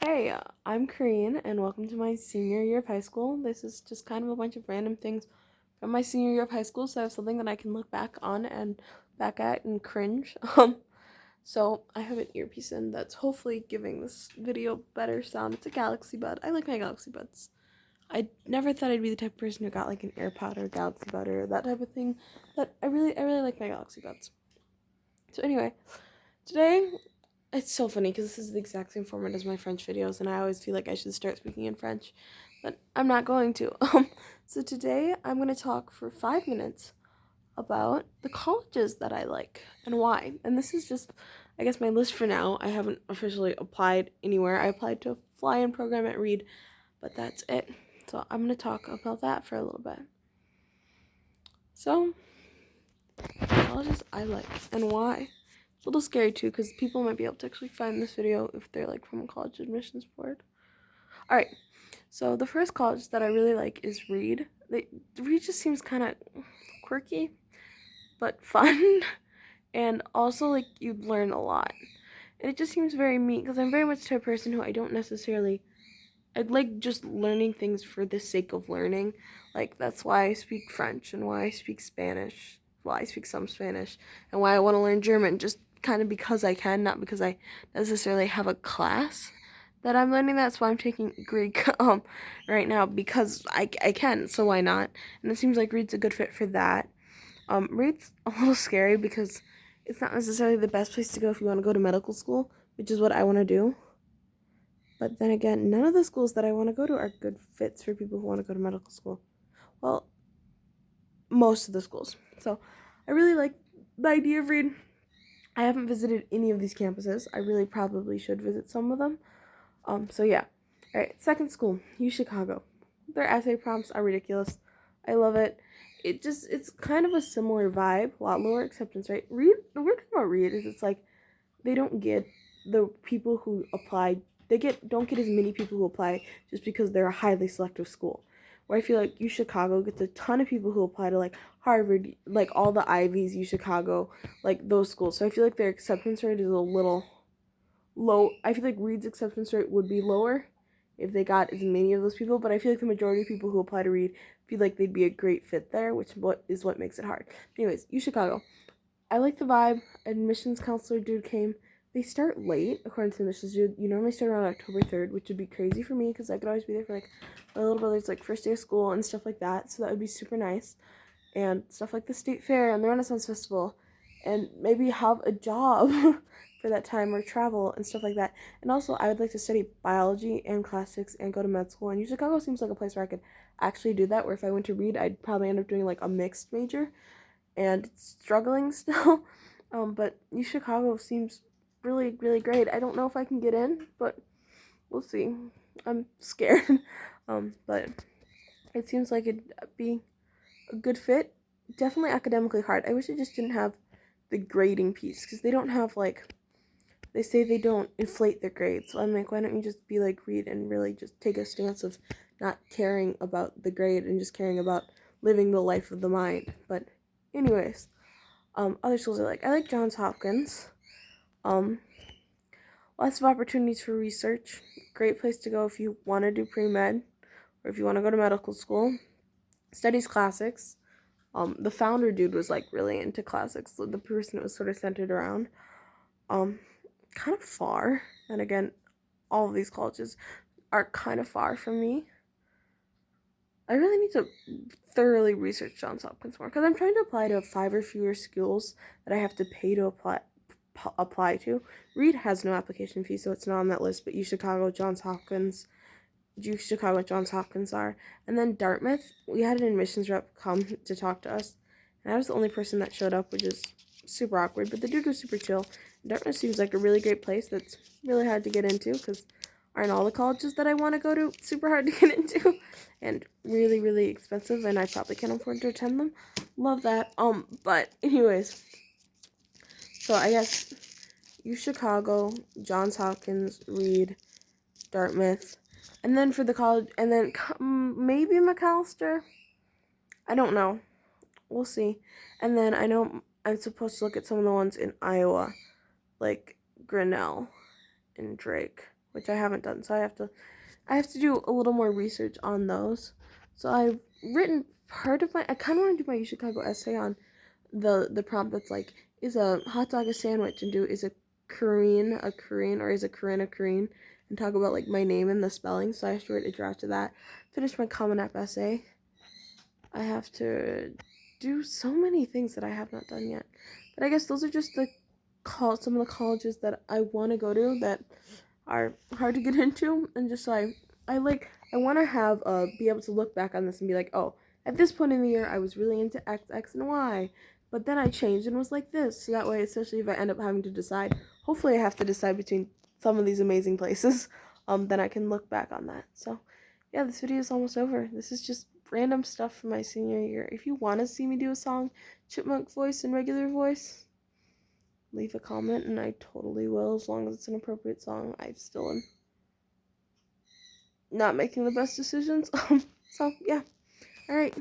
Hey, I'm Kareen, and welcome to my senior year of high school. This is just kind of a bunch of random things from my senior year of high school, so I have something that I can look back on and back at and cringe. So I have an earpiece in that's hopefully giving this video better sound. It's a Galaxy Bud. I like my Galaxy Buds. I never thought I'd be the type of person who got like an AirPod or Galaxy Bud or that type of thing, but I really like my Galaxy Buds. So anyway, today it's so funny because this is the exact same format as my French videos, and I always feel like I should start speaking in French, but I'm not going to. So today I'm going to talk for 5 minutes about the colleges that I like and why. And this is just, I guess, my list for now. I haven't officially applied anywhere. I applied to a fly-in program at Reed, but that's it. So I'm going to talk about that for a little bit. So, colleges I like and why. A little scary too, because people might be able to actually find this video if they're like from a college admissions board. Alright, so the first college that I really like is Reed. Reed just seems kind of quirky, but fun, and also like you'd learn a lot. And it just seems very me, because I'm very much the type of person who I like just learning things for the sake of learning. Like, that's why I speak French and why I speak Spanish. Why I speak some Spanish and why I want to learn German, just kind of because I can, not because I necessarily have a class that I'm learning. That's why I'm taking Greek right now, because I can, so why not? And it seems like Reed's a good fit for that. Reed's a little scary because it's not necessarily the best place to go if you want to go to medical school, which is what I want to do. But then again, none of the schools that I want to go to are good fits for people who want to go to medical school. Well, most of the schools. So I really like the idea of Reed. I haven't visited any of these campuses. I really probably should visit some of them. So yeah. Alright, second school, U Chicago. Their essay prompts are ridiculous. I love it. It's kind of a similar vibe, a lot lower acceptance rate. Reed, the weird thing about Reed is it's like they don't get the people who apply. Don't get as many people who apply just because they're a highly selective school. Where I feel like U Chicago gets a ton of people who apply to like Harvard, like all the Ivies, U Chicago, like those schools. So I feel like their acceptance rate is a little low. I feel like Reed's acceptance rate would be lower if they got as many of those people, but I feel like the majority of people who apply to Reed feel like they'd be a great fit there, which is what makes it hard. Anyways, U Chicago. I like the vibe. Admissions counselor dude came. They start late, according to the admissions dude. You normally start around October 3rd, which would be crazy for me because I could always be there for like my little brother's like first day of school and stuff like that. So that would be super nice. And stuff like the state fair and the Renaissance Festival, and maybe have a job for that time or travel and stuff like that. And also, I would like to study biology and classics and go to med school. And Chicago seems like a place where I could actually do that. Where if I went to Reed, I'd probably end up doing like a mixed major, and it's struggling still. But U Chicago seems really, really great. I don't know if I can get in, but we'll see. I'm scared. But it seems like it'd be a good fit. Definitely academically hard. I wish it just didn't have the grading piece, because they don't have like, they say they don't inflate their grades. So I'm like, why don't you just be like Reed and really just take a stance of not caring about the grade and just caring about living the life of the mind. But anyways, other schools I like Johns Hopkins. Um, Lots of opportunities for research. Great place to go if you want to do pre-med or if you want to go to medical school. Studies classics. The founder dude was like really into classics. So the person it was sort of centered around. Kind of far. And again, all of these colleges are kind of far from me. I really need to thoroughly research Johns Hopkins more because I'm trying to apply to 5 or fewer schools that I have to pay to apply to. Reed has no application fee, so it's not on that list, but U Chicago, Johns Hopkins are. And then Dartmouth, we had an admissions rep come to talk to us, and I was the only person that showed up, which is super awkward, but the dude was super chill. Dartmouth seems like a really great place that's really hard to get into, because aren't all the colleges that I want to go to super hard to get into, and really, really expensive, and I probably can't afford to attend them. Love that. But anyways, so I guess U Chicago, Johns Hopkins, Reed, Dartmouth, and then for the college, and then maybe McAllister. I don't know. We'll see. And then I know I'm supposed to look at some of the ones in Iowa, like Grinnell and Drake. which I haven't done. So I have to do a little more research on those. So I've written part of I kind of want to do my U Chicago essay on the prompt that's like, is a hot dog a sandwich, and do is a Korean, or is a Korean a Korean, and talk about like my name and the spelling. So I have to write a draft of that. Finish my Common App essay. I have to do so many things that I have not done yet. But I guess those are just some of the colleges that I want to go to that are hard to get into, and just so I want to have be able to look back on this and be like, oh, at this point in the year I was really into X and Y, but then I changed and was like this. So that way, especially if I end up having to decide, hopefully I have to decide between some of these amazing places, then I can look back on that. So yeah, this video is almost over. This is just random stuff from my senior year. If you want to see me do a song, chipmunk voice and regular voice, leave a comment and I totally will, as long as it's an appropriate song. I still am not making the best decisions. So yeah. Alright.